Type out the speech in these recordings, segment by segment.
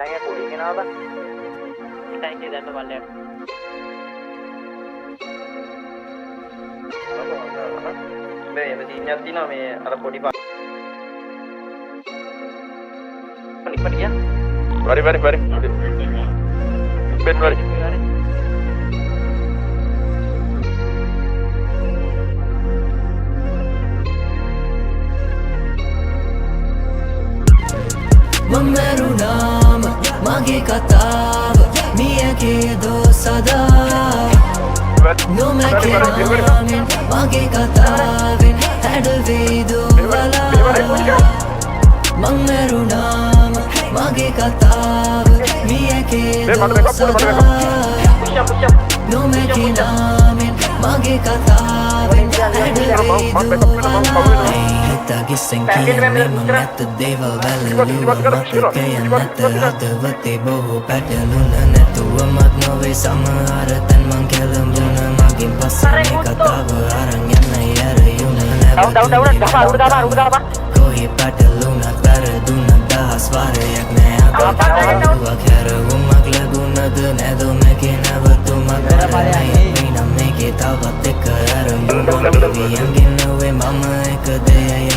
Tanya kulit kenapa? Tanya dan balik. Baik, mesti ingat ni nama ada podi pak. Penik ya? Mari. Ben mari. මමරුනාම මගේ කතාව මියගේ දෝසදා නොමැකෙනාමෙන් මගේ කතාවෙන් හැඩවේදෝවලා මංමරුනාම මගේ කතාව මියගේ දෝසදා නොමැකෙනාමෙන් මගේ කතාවෙන් හැඩවේදෝවලා Tagisan kiyame mga දේවල් වැළලුව මතකය නැත හදවතේ බොහෝ පැටලුණ නැතුව මත් නොවේ සමහර තැන් මං කැළඹුණ මගින් පස්සේ මේ කතාව අරන් යන්න යැරයුණ නැවතුණ කොහේ පැටලුණත් වැරදුණ දහස් වාරයක් නෑ අගතුවක් හැරවුමක් ලැබුණද නැද මේකේ නැවතුමක් කරන්නයි නම් මේකේ තවත් එක ඇරයුණ වියන්ගෙන් නොවේ මම එක දෙයයි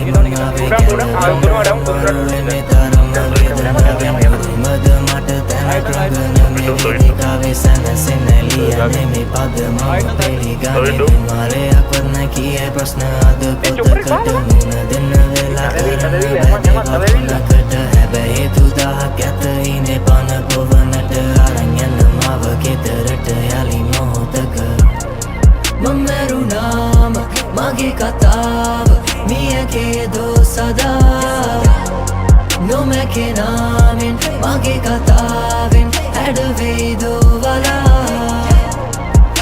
මමරුනාම මගේ කතාව මියගේ දෝසදා නොමැකෙනාමෙන් මගේ කතාවෙන් හැඩවේදෝවලා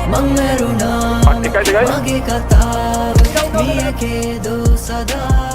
මංමරුනාම මගේ කතාව මියගේ දෝසදා